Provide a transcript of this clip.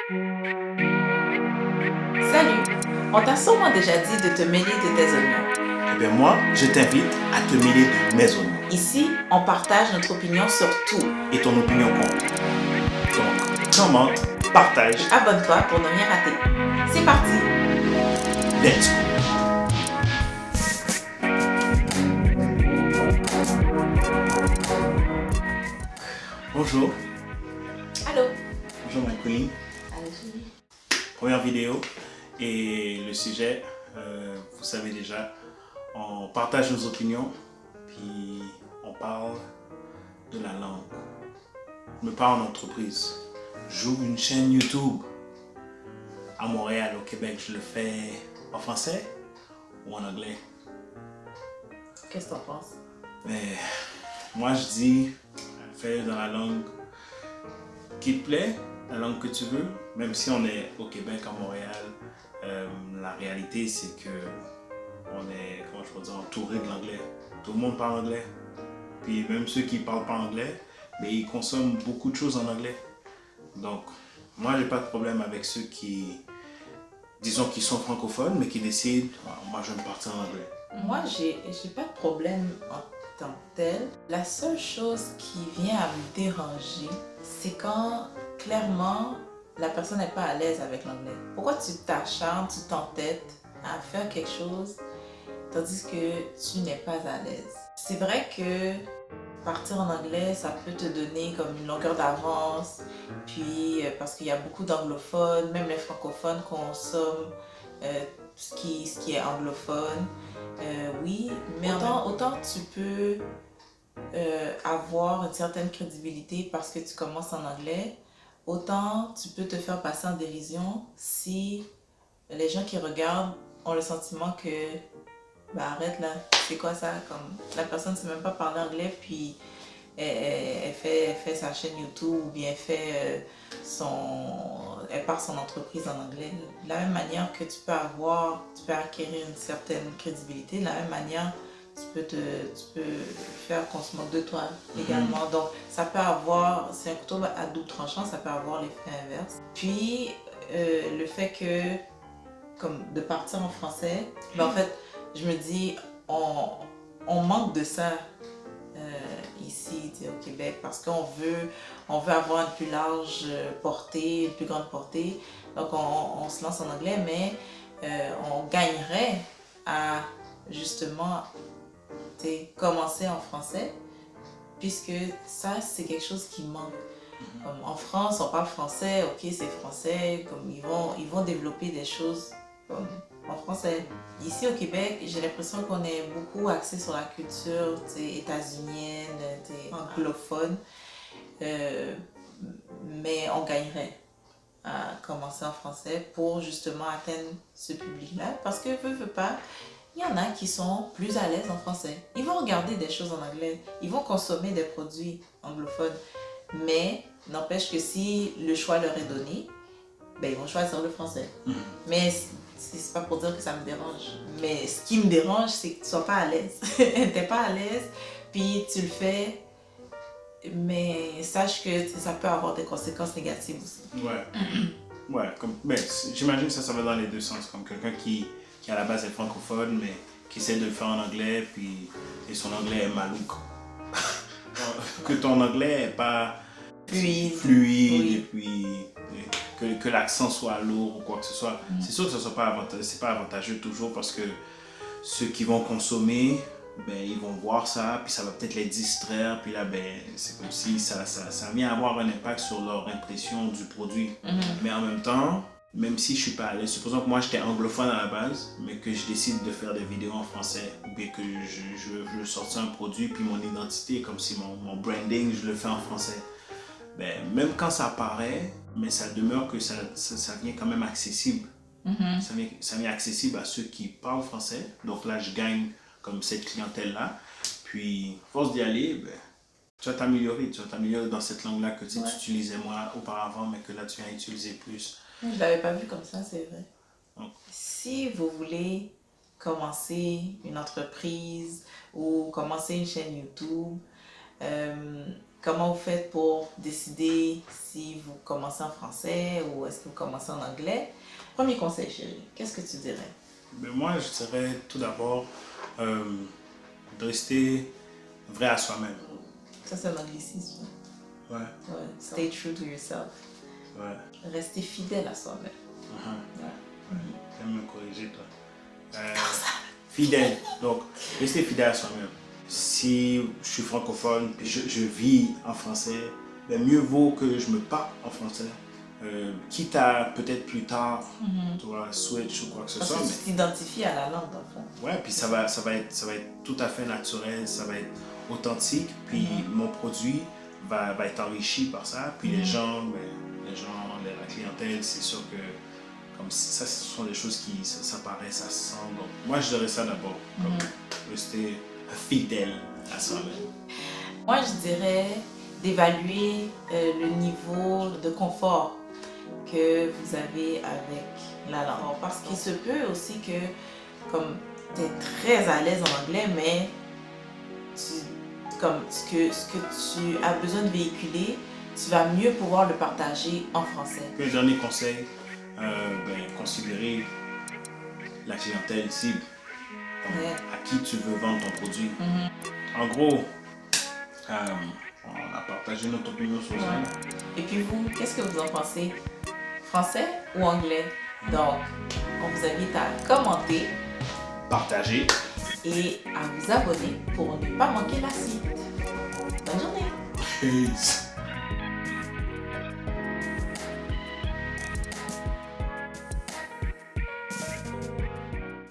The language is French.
Salut! On t'a sûrement déjà dit de te mêler de tes oignons. Eh bien moi, je t'invite à te mêler de mes oignons. Ici, on partage notre opinion sur tout. Et ton opinion compte. Donc, commente, partage. Abonne-toi pour ne rien rater. C'est parti! Let's go. Bonjour. Allô? Bonjour ma queen. Allô, chérie. Première vidéo. Et le sujet, vous savez déjà, on partage nos opinions. Puis on parle de la langue. Je me parle en entreprise. J'ouvre une chaîne YouTube. À Montréal, au Québec, je le fais en français ou en anglais. Qu'est-ce que t'en penses? Mais moi je dis, fais dans la langue qui te plaît, la langue que tu veux. Même si on est au Québec, à Montréal, la réalité c'est que on est, comment je peux dire, entouré de l'anglais. Tout le monde parle anglais. Puis même ceux qui ne parlent pas anglais, mais ils consomment beaucoup de choses en anglais. Donc, moi j'ai pas de problème avec ceux qui, disons, qui sont francophones, mais qui décident, moi je vais me partir en anglais. Moi, j'ai pas de problème en tant que tel. La seule chose qui vient à me déranger, c'est quand, clairement, la personne n'est pas à l'aise avec l'anglais. Pourquoi tu t'acharnes, tu t'entêtes à faire quelque chose tandis que tu n'es pas à l'aise? C'est vrai que partir en anglais, ça peut te donner comme une longueur d'avance, puis parce qu'il y a beaucoup d'anglophones, même les francophones consomment ce qui est anglophone. Oui, mais autant tu peux avoir une certaine crédibilité parce que tu commences en anglais, autant tu peux te faire passer en dérision si les gens qui regardent ont le sentiment que bah arrête là, c'est quoi ça, comme la personne ne sait même pas parler anglais puis elle fait sa chaîne YouTube ou bien elle part son entreprise en anglais. De la même manière que tu peux acquérir une certaine crédibilité, de la même manière tu peux faire qu'on se moque de toi également. Donc ça peut avoir, c'est un couteau à double tranchant, ça peut avoir l'effet inverse. Puis le fait que, comme de partir en français, ben en fait, je me dis, on manque de ça ici au Québec parce qu'on veut avoir une plus large portée, une plus grande portée. Donc on se lance en anglais, mais on gagnerait à justement commencer en français puisque ça c'est quelque chose qui manque. Comme en France, on parle français, ok c'est français, comme ils vont développer des choses comme en français. Ici au Québec, j'ai l'impression qu'on est beaucoup axé sur la culture états-unienne, anglophone, mais on gagnerait à commencer en français pour justement atteindre ce public-là parce que veut pas, il y en a qui sont plus à l'aise en français. Ils vont regarder des choses en anglais, ils vont consommer des produits anglophones, mais n'empêche que si le choix leur est donné, ben, ils vont choisir le français. Mais c'est pas pour dire que ça me dérange. Mais ce qui me dérange, c'est que tu sois pas à l'aise. T'es pas à l'aise, puis tu le fais, mais sache que ça peut avoir des conséquences négatives aussi. Ouais. Ouais, ben, j'imagine que ça va dans les deux sens. Comme quelqu'un qui à la base est francophone, mais qui essaie de le faire en anglais, puis et son anglais est malouk. Que ton anglais est pas fluide oui. Et puis que l'accent soit lourd ou quoi que ce soit. C'est sûr que ce n'est pas avantageux toujours parce que ceux qui vont consommer, ben, ils vont voir ça, puis ça va peut-être les distraire, puis là, ben, c'est comme si ça vient avoir un impact sur leur impression du produit. Mais en même temps, même si je suis pas à l'aise, supposons que moi j'étais anglophone à la base, mais que je décide de faire des vidéos en français, ou bien que je veux sortir un produit, puis mon identité, comme si mon branding, je le fais en français. Ben, même quand ça apparaît, mais ça demeure que ça vient quand même accessible. Ça vient accessible à ceux qui parlent français. Donc là, je gagne comme cette clientèle-là. Puis, force d'y aller, ben, tu vas t'améliorer dans cette langue-là que tu utilisais moi auparavant, mais que là, tu viens utiliser plus. Je ne l'avais pas vu comme ça, c'est vrai. Si vous voulez commencer une entreprise ou commencer une chaîne YouTube, comment vous faites pour décider si vous commencez en français ou est-ce que vous commencez en anglais? Premier conseil, chérie, qu'est-ce que tu dirais? Mais moi, je dirais tout d'abord de rester vrai à soi-même. Ça, c'est un anglicisme. Ouais, Ouais. Stay true to yourself. ouais. Rester fidèle à soi-même. Ouais. T'aimes me corriger, toi. Fidèle. Donc, rester fidèle à soi-même. Si je suis francophone et je vis en français, ben mieux vaut que je me parle en français. Quitte à peut-être plus tard, tu vois, switch ou quoi que ce Parce soit. que tu t'identifies à la langue, dans le fond. Ouais, puis ça va être tout à fait naturel, ça va être authentique, puis mon produit va être enrichi par ça. Puis les gens, la clientèle, c'est sûr que comme ça, ce sont des choses qui ça paraît, ça se sent. Donc, moi, je dirais ça d'abord, comme rester fidèle à soi-même. Moi, je dirais d'évaluer le niveau de confort que vous avez avec la langue. Parce qu'il se peut aussi que, comme tu es très à l'aise en anglais, mais comme ce que tu as besoin de véhiculer, tu vas mieux pouvoir le partager en français. Le dernier conseil, considérer la clientèle cible. Ouais. À qui tu veux vendre ton produit. En gros, on a partagé notre opinion sur ça. Et puis vous, qu'est-ce que vous en pensez? Français ou anglais? Donc, on vous invite à commenter, Partager et à vous abonner pour ne pas manquer la suite. Bonne journée! Peace.